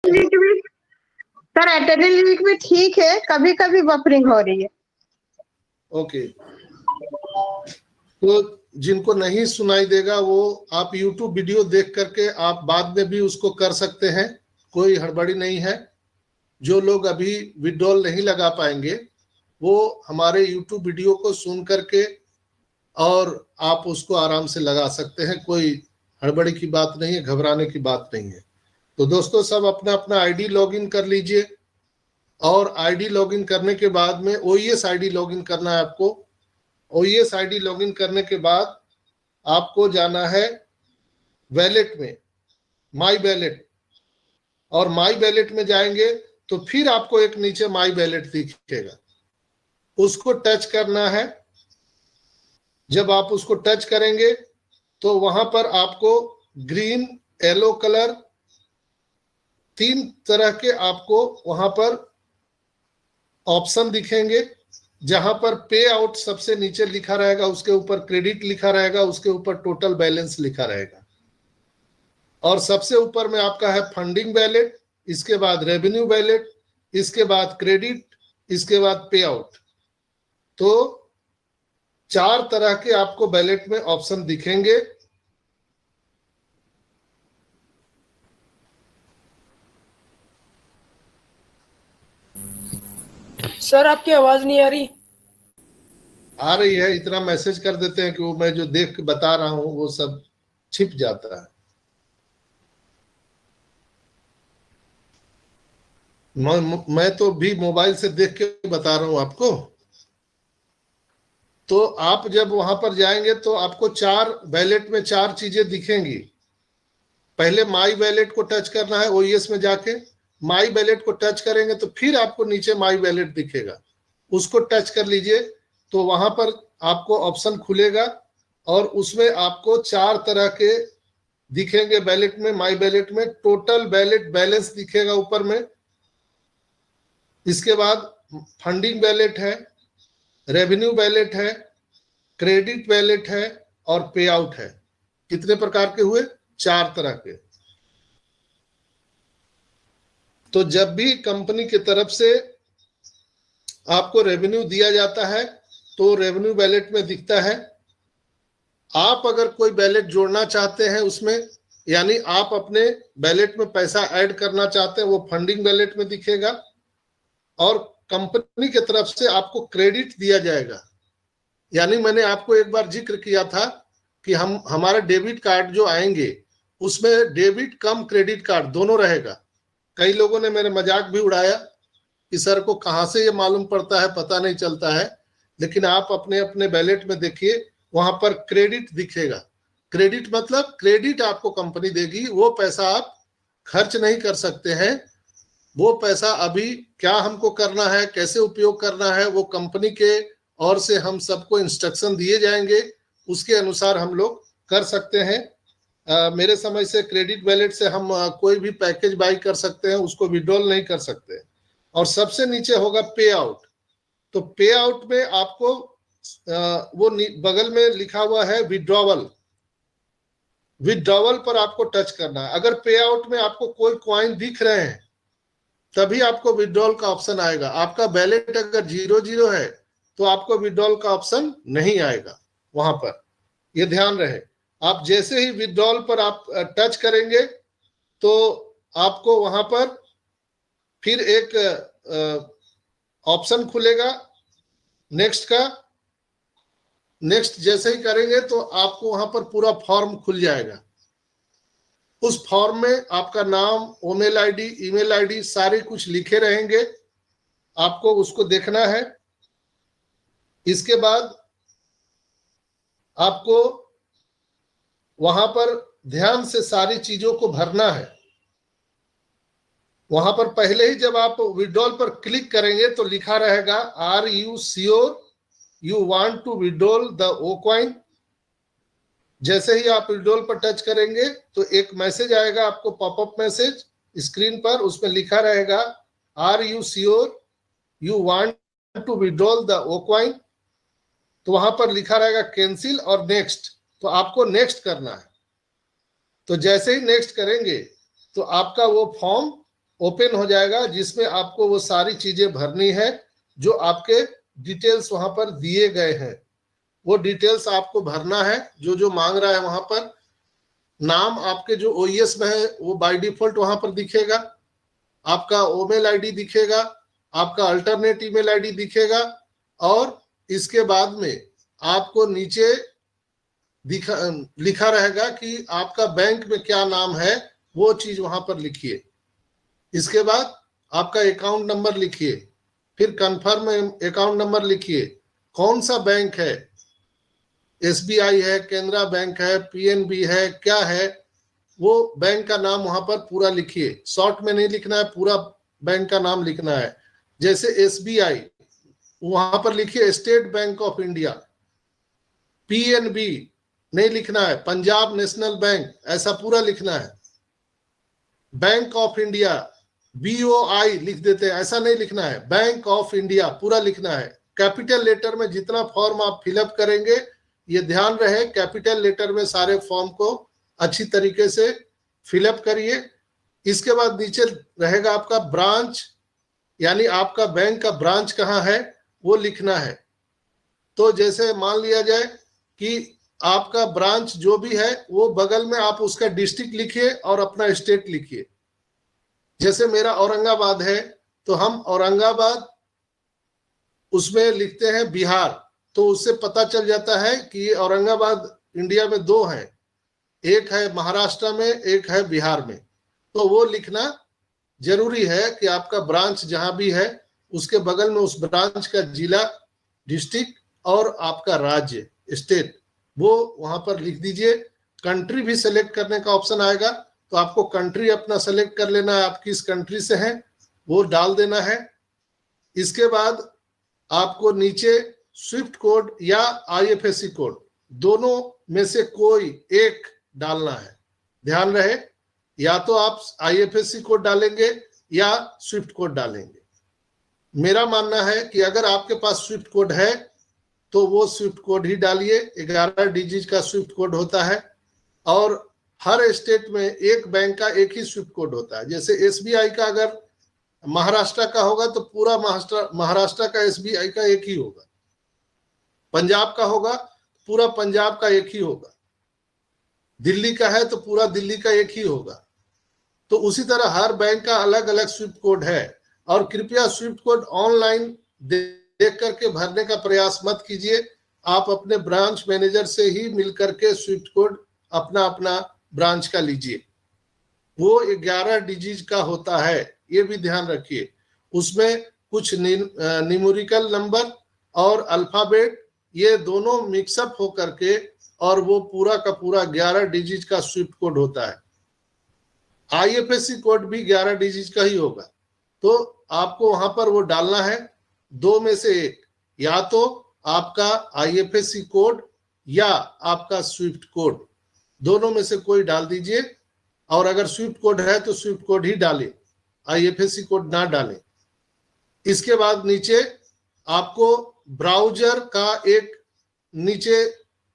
Sir एटेरियल leak भी ठीक है, कभी कभी बफरिंग हो रही है। ओके, तो जिनको नहीं सुनाई देगा वो आप YouTube वीडियो देख करके आप बाद में भी उसको कर सकते हैं, कोई हड़बड़ी नहीं है। जो लोग अभी विड्रॉल नहीं लगा पाएंगे वो हमारे YouTube वीडियो को सुन करके और आप उसको आराम से लगा सकते हैं, कोई हड़बड़ी की बात नहीं है, घबराने की बात नहीं है। तो दोस्तों सब अपना अपना आईडी लॉगिन कर लीजिए और आईडी लॉगिन करने के बाद में OES आईडी लॉगिन करना है आपको। OES आईडी लॉगिन करने के बाद आपको जाना है वैलेट में, माई वैलेट, और माई वैलेट में जाएंगे तो फिर आपको एक नीचे माई वैलेट दिखेगा, उसको टच करना है। जब आप उसको टच करेंगे तो वहां पर आपको ग्रीन, येलो कलर, 3 तरह के आपको वहां पर ऑप्शन दिखेंगे। जहां पर पे आउट सबसे नीचे लिखा रहेगा, उसके ऊपर क्रेडिट लिखा रहेगा, उसके ऊपर टोटल बैलेंस लिखा रहेगा, और सबसे ऊपर में आपका है फंडिंग वैलेट, इसके बाद रेवेन्यू वैलेट, इसके बाद क्रेडिट, इसके बाद पे आउट। तो 4 तरह के आपको वैलेट में ऑप्शन दिखेंगे। सर आपकी आवाज नहीं आ रही। आ रही है, इतना मैसेज कर देते हैं कि वो मैं जो देख के बता रहा हूं वो सब छिप जाता है। मैं तो भी मोबाइल से देख के बता रहा हूं आपको। तो आप जब वहां पर जाएंगे तो आपको 4 वैलेट में 4 चीजें दिखेंगी। पहले माई वैलेट को टच करना है, OES में जाके माई वैलेट को टच करेंगे तो फिर आपको नीचे माई वैलेट दिखेगा, उसको टच कर लीजिए तो वहां पर आपको ऑप्शन खुलेगा और उसमें आपको 4 तरह के दिखेंगे वैलेट में। माई वैलेट में टोटल वैलेट बैलेंस दिखेगा ऊपर में, इसके बाद फंडिंग वैलेट है, रेवेन्यू वैलेट है, क्रेडिट वैलेट है और पे आउट है। कितने प्रकार के हुए? 4 तरह के। तो जब भी कंपनी की तरफ से आपको रेवेन्यू दिया जाता है तो रेवेन्यू वैलेट में दिखता है। आप अगर कोई वैलेट जोड़ना चाहते हैं उसमें, यानी आप अपने वैलेट में पैसा ऐड करना चाहते हैं, वो फंडिंग वैलेट में दिखेगा। और कंपनी की तरफ से आपको क्रेडिट दिया जाएगा, यानी मैंने आपको एक बार जिक्र किया था कि हमारे डेबिट कार्ड जो आएंगे उसमें डेबिट कम क्रेडिट कार्ड दोनों रहेगा। कई लोगों ने मेरे मजाक भी उड़ाया कि सर को कहां से ये मालूम पड़ता है, पता नहीं चलता है। लेकिन आप अपने अपने वैलेट में देखिए, वहां पर क्रेडिट दिखेगा। क्रेडिट मतलब क्रेडिट आपको कंपनी देगी, वो पैसा आप खर्च नहीं कर सकते हैं। वो पैसा अभी क्या हमको करना है, कैसे उपयोग करना है, वो कंपनी के ओर से हम सबको इंस्ट्रक्शन दिए जाएंगे, उसके अनुसार हम लोग कर सकते हैं। मेरे समझ से क्रेडिट वैलेट से हम कोई भी पैकेज बाई कर सकते हैं, उसको विड्रॉल नहीं कर सकते। और सबसे नीचे होगा पे आउट। तो पे आउट में आपको वो बगल में लिखा हुआ है विड्रॉवल। विड्रॉवल पर आपको टच करना है। अगर पे आउट में आपको कोई कॉइन दिख रहे हैं तभी आपको विड्रॉल का ऑप्शन आएगा। आपका वैलेट अगर 0 है तो आपको विड्रॉल का ऑप्शन नहीं आएगा वहां पर, ये ध्यान रहे। आप जैसे ही विड्रॉल पर आप टच करेंगे तो आपको वहां पर फिर एक ऑप्शन खुलेगा नेक्स्ट का। नेक्स्ट जैसे ही करेंगे तो आपको वहां पर पूरा फॉर्म खुल जाएगा। उस फॉर्म में आपका नाम, ईमेल आईडी सारे कुछ लिखे रहेंगे, आपको उसको देखना है। इसके बाद आपको वहां पर ध्यान से सारी चीजों को भरना है। वहां पर पहले ही जब आप विड्रॉल पर क्लिक करेंगे तो लिखा रहेगा are you sure you want to withdrawal the O coin. जैसे ही आप विड्रॉल पर टच करेंगे तो एक मैसेज आएगा आपको, पॉपअप मैसेज स्क्रीन पर, उसमें लिखा रहेगा are you sure you want to withdrawal the O coin. तो वहां पर लिखा रहेगा कैंसिल और नेक्स्ट, तो आपको नेक्स्ट करना है। तो जैसे ही नेक्स्ट करेंगे तो आपका वो फॉर्म ओपन हो जाएगा, जिसमें आपको वो सारी चीजें भरनी है जो आपके डिटेल्स वहां पर दिए गए हैं। वो डिटेल्स आपको भरना है जो जो मांग रहा है वहां पर। नाम आपके जो ओईएस में है वो बाय डिफॉल्ट वहां पर दिखेगा, आपका ओमेल आईडी दिखेगा, आपका अल्टरनेट ईमेल आईडी दिखेगा, और इसके बाद में आपको नीचे लिखा रहेगा कि आपका बैंक में क्या नाम है, वो चीज वहां पर लिखिए। इसके बाद आपका अकाउंट नंबर लिखिए, फिर कंफर्म अकाउंट नंबर लिखिए, कौन सा बैंक है, एसबीआई है, केनरा बैंक है, पीएनबी है, क्या है, वो बैंक का नाम वहां पर पूरा लिखिए। शॉर्ट में नहीं लिखना है, पूरा बैंक का नाम लिखना है। जैसे एसबीआई, वहां पर लिखिए state bank of India. PNB नहीं लिखना है, पंजाब नेशनल बैंक, ऐसा पूरा लिखना है। बैंक ऑफ इंडिया बीओआई लिख देते हैं, ऐसा नहीं लिखना है, बैंक ऑफ इंडिया पूरा लिखना है। कैपिटल लेटर में जितना फॉर्म आप फिलअप करेंगे, ये ध्यान रहे कैपिटल लेटर में सारे फॉर्म को अच्छी तरीके से फिलअप करिए। इसके बाद नीचे रहेगा आपका ब्रांच, यानी आपका बैंक का ब्रांच कहाँ है वो लिखना है। तो जैसे मान लिया जाए कि आपका ब्रांच जो भी है वो बगल में आप उसका डिस्ट्रिक्ट लिखिए और अपना स्टेट लिखिए। जैसे मेरा औरंगाबाद है तो हम औरंगाबाद उसमें लिखते हैं बिहार, तो उससे पता चल जाता है कि ये औरंगाबाद इंडिया में दो हैं, एक है महाराष्ट्र में, एक है बिहार में। तो वो लिखना जरूरी है कि आपका ब्रांच जहां भी है उसके बगल में उस ब्रांच का जिला, डिस्ट्रिक्ट और आपका राज्य, स्टेट, वो वहां पर लिख दीजिए। कंट्री भी सेलेक्ट करने का ऑप्शन आएगा, तो आपको कंट्री अपना सेलेक्ट कर लेना है, आप किस कंट्री से हैं वो डाल देना है। इसके बाद आपको नीचे स्विफ्ट कोड या आईएफएससी कोड, दोनों में से कोई एक डालना है। ध्यान रहे, या तो आप आईएफएससी कोड डालेंगे या स्विफ्ट कोड डालेंगे। मेरा मानना है कि अगर आपके पास स्विफ्ट कोड है तो वो स्विफ्ट कोड ही डालिए। 11 डिजिट का स्विफ्ट कोड होता है, और हर स्टेट में एक बैंक का एक ही स्विफ्ट कोड होता है। जैसे एसबीआई का अगर महाराष्ट्र का होगा तो पूरा महाराष्ट्र का एसबीआई का एक ही होगा, पंजाब का होगा पूरा पंजाब का एक ही होगा, दिल्ली का है तो पूरा दिल्ली का एक ही होगा। तो उसी तरह हर बैंक का अलग अलग स्विफ्ट कोड है। और कृपया स्विफ्ट कोड ऑनलाइन देख करके भरने का प्रयास मत कीजिए, आप अपने ब्रांच मैनेजर से ही मिलकर के स्विफ्ट कोड अपना अपना ब्रांच का लीजिए। वो 11 डिजिट का होता है, ये भी ध्यान रखिए। उसमें कुछ न्यूमेरिकल नंबर और अल्फाबेट ये दोनों मिक्सअप हो करके, और वो पूरा का पूरा 11 डिजिट का स्विफ्ट कोड होता है। आईएफएससी कोड भी 11 डिजिट का ही होगा। तो आपको वहां पर वो डालना है, दो में से एक, या तो आपका आईएफएससी कोड या आपका स्विफ्ट कोड, दोनों में से कोई डाल दीजिए। और अगर स्विफ्ट कोड है तो स्विफ्ट कोड ही डालें, आईएफएससी कोड ना डालें। इसके बाद नीचे आपको ब्राउजर का एक नीचे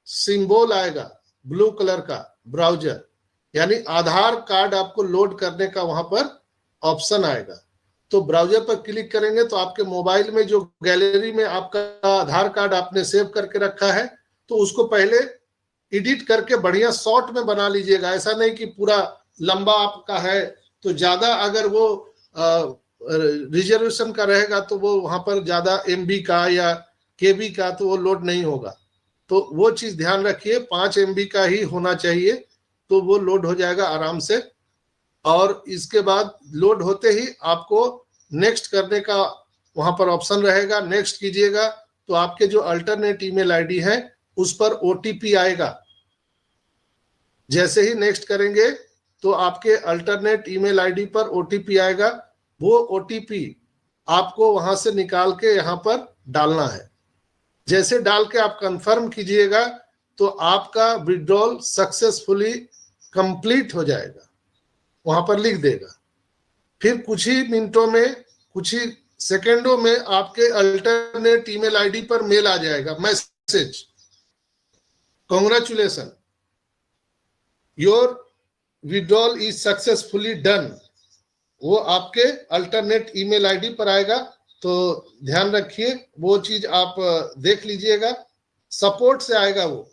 सिंबल आएगा ब्लू कलर का, ब्राउजर, यानी आधार कार्ड आपको लोड करने का वहां पर ऑप्शन आएगा। तो ब्राउजर पर क्लिक करेंगे तो आपके मोबाइल में जो गैलरी में आपका आधार कार्ड आपने सेव करके रखा है, तो उसको पहले एडिट करके बढ़िया शॉर्ट में बना लीजिएगा। ऐसा नहीं कि पूरा लंबा आपका है, तो ज्यादा अगर वो रिजर्वेशन का रहेगा तो वो वहां पर ज्यादा एमबी का या केबी का तो वो लोड नहीं होगा। तो वो चीज ध्यान रखिए, 5 एमबी का ही होना चाहिए, तो वो लोड हो जाएगा आराम से। और इसके बाद लोड होते ही आपको नेक्स्ट करने का वहां पर ऑप्शन रहेगा, नेक्स्ट कीजिएगा तो आपके जो अल्टरनेट ईमेल आईडी है उस पर ओटीपी आएगा। जैसे ही नेक्स्ट करेंगे तो आपके अल्टरनेट ईमेल आईडी पर ओटीपी आएगा। वो ओटीपी आपको वहां से निकाल के यहाँ पर डालना है। जैसे डाल के आप कंफर्म कीजिएगा तो आपका विड्रॉल सक्सेसफुली कंप्लीट हो जाएगा, वहां पर लिख देगा। फिर कुछ ही मिनटों में, कुछ ही सेकेंडों में आपके अल्टरनेट ईमेल आईडी पर मेल आ जाएगा, message, congratulation, your withdrawal is successfully done. वो आपके अल्टरनेट ईमेल आईडी पर आएगा, तो ध्यान रखिए वो चीज आप देख लीजिएगा। सपोर्ट से आएगा वो।